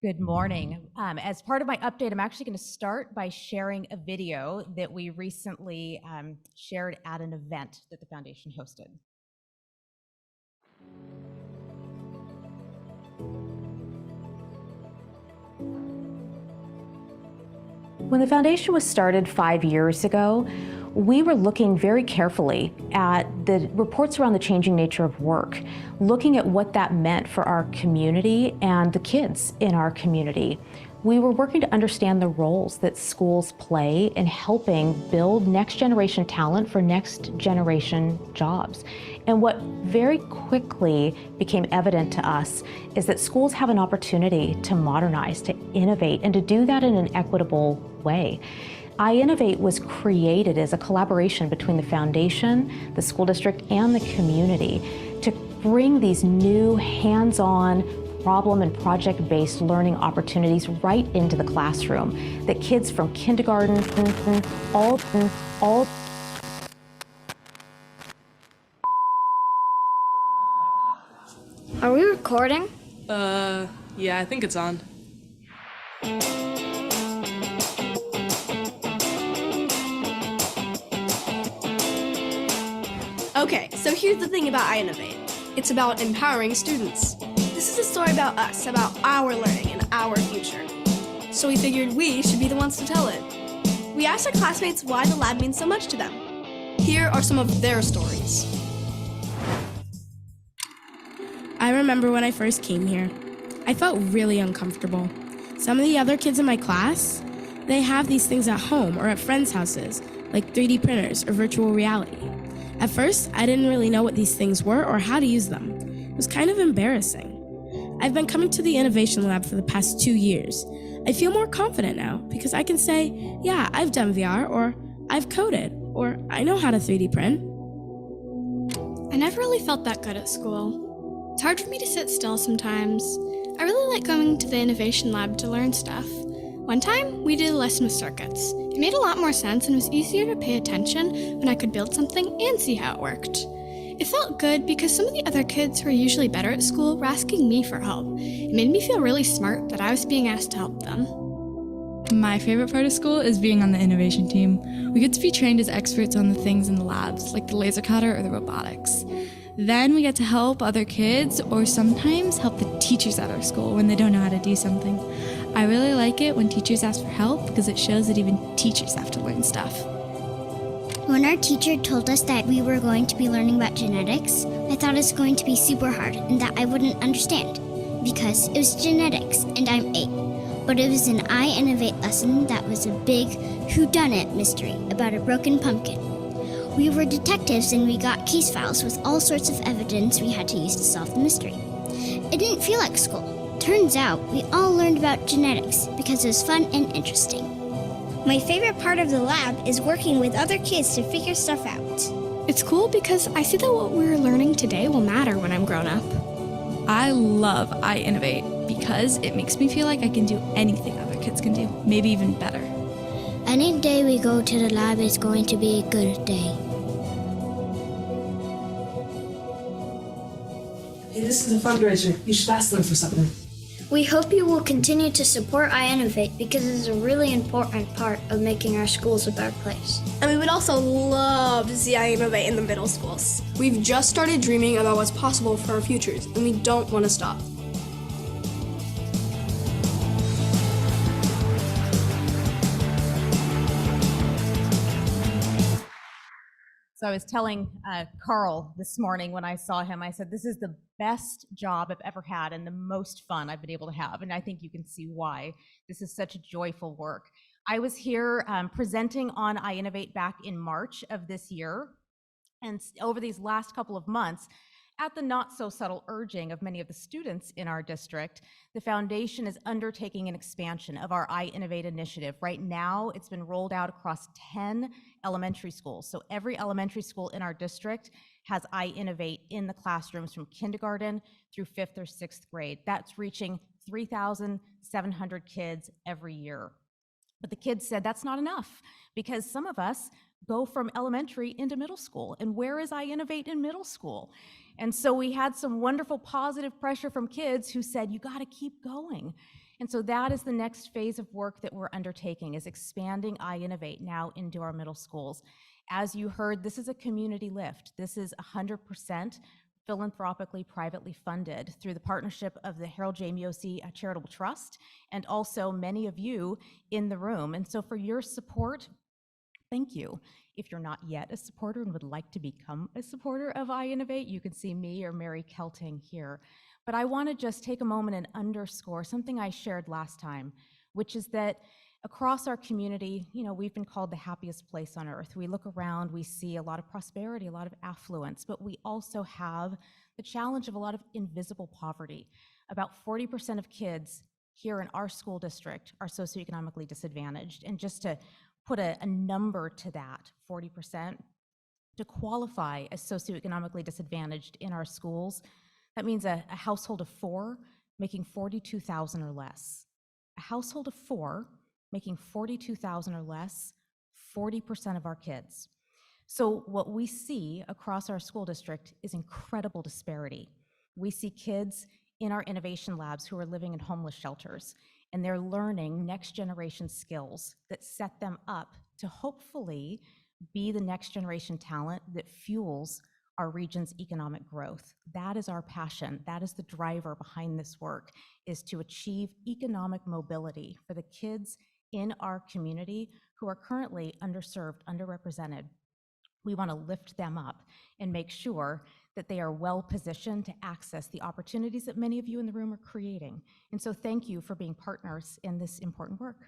Good morning. As part of my update, I'm actually going to start by sharing a video that we recently shared at an event that the foundation hosted. When the foundation was started 5 years ago, we were looking very carefully at the reports around the changing nature of work, looking at what that meant for our community and the kids in our community. We were working to understand the roles that schools play in helping build next generation talent for next generation jobs. And what very quickly became evident to us is that schools have an opportunity to modernize, to innovate, and to do that in an equitable way. iInnovate was created as a collaboration between the foundation, the school district, and the community to bring these new hands-on problem and project-based learning opportunities right into the classroom that kids from kindergarten all. Are we recording? Yeah, I think it's on. Okay, so here's the thing about iInnovate. It's about empowering students. This is a story about us, about our learning and our future. So we figured we should be the ones to tell it. We asked our classmates why the lab means so much to them. Here are some of their stories. I remember when I first came here. I felt really uncomfortable. Some of the other kids in my class, they have these things at home or at friends' houses, like 3D printers or virtual reality. At first, I didn't really know what these things were or how to use them. It was kind of embarrassing. I've been coming to the Innovation Lab for the past 2 years. I feel more confident now because I can say, yeah, I've done VR, or I've coded, or I know how to 3D print. I never really felt that good at school. It's hard for me to sit still sometimes. I really like going to the Innovation Lab to learn stuff. One time, we did a lesson with circuits. It made a lot more sense and was easier to pay attention when I could build something and see how it worked. It felt good because some of the other kids who are usually better at school were asking me for help. It made me feel really smart that I was being asked to help them. My favorite part of school is being on the innovation team. We get to be trained as experts on the things in the labs, like the laser cutter or the robotics. Then we get to help other kids or sometimes help the teachers at our school when they don't know how to do something. I really like it when teachers ask for help because it shows that even teachers have to learn stuff. When our teacher told us that we were going to be learning about genetics, I thought it was going to be super hard and that I wouldn't understand because it was genetics and I'm 8. But it was an iInnovate lesson that was a big whodunit mystery about a broken pumpkin. We were detectives and we got case files with all sorts of evidence we had to use to solve the mystery. It didn't feel like school. Turns out we all learned about genetics because it was fun and interesting. My favorite part of the lab is working with other kids to figure stuff out. It's cool because I see that what we're learning today will matter when I'm grown up. I love iInnovate because it makes me feel like I can do anything other kids can do, maybe even better. Any day we go to the lab is going to be a good day. Hey, this is a fundraiser. You should ask them for something. We hope you will continue to support iInnovate because it is a really important part of making our schools a better place. And we would also love to see iInnovate in the middle schools. We've just started dreaming about what's possible for our futures, and we don't want to stop. So I was telling Carl this morning when I saw him, I said, this is the best job I've ever had and the most fun I've been able to have. And I think you can see why. This is such a joyful work. I was here presenting on iInnovate back in March of this year. And over these last couple of months, at the not so subtle urging of many of the students in our district, the foundation is undertaking an expansion of our iInnovate initiative. Right now, it's been rolled out across 10 elementary schools. So every elementary school in our district has iInnovate in the classrooms from kindergarten through 5th or 6th grade. That's reaching 3,700 kids every year. But the kids said that's not enough because some of us go from elementary into middle school. And where is iInnovate in middle school? And so we had some wonderful positive pressure from kids who said, you got to keep going. And so that is the next phase of work that we're undertaking, is expanding iInnovate now into our middle schools. As you heard, this is a community lift. This is 100% philanthropically, privately funded through the partnership of the Harold J. Miosi Charitable Trust and also many of you in the room. And so for your support, thank you. If you're not yet a supporter and would like to become a supporter of iInnovate, you can see me or Mary Kelting here. But I want to just take a moment and underscore something I shared last time, which is that across our community, we've been called the happiest place on earth. We look around, we see a lot of prosperity, a lot of affluence, but we also have the challenge of a lot of invisible poverty. About 40% of kids here in our school district are socioeconomically disadvantaged. And just to put a number to that, 40%, to qualify as socioeconomically disadvantaged in our schools, that means a household of 4 making $42,000 or less. A household of 4 making $42,000 or less, 40% of our kids. So what we see across our school district is incredible disparity. We see kids in our innovation labs who are living in homeless shelters, and they're learning next generation skills that set them up to hopefully be the next generation talent that fuels our region's economic growth. That is our passion. That is the driver behind this work, is to achieve economic mobility for the kids in our community who are currently underserved, underrepresented. We want to lift them up and make sure that they are well positioned to access the opportunities that many of you in the room are creating. And so thank you for being partners in this important work.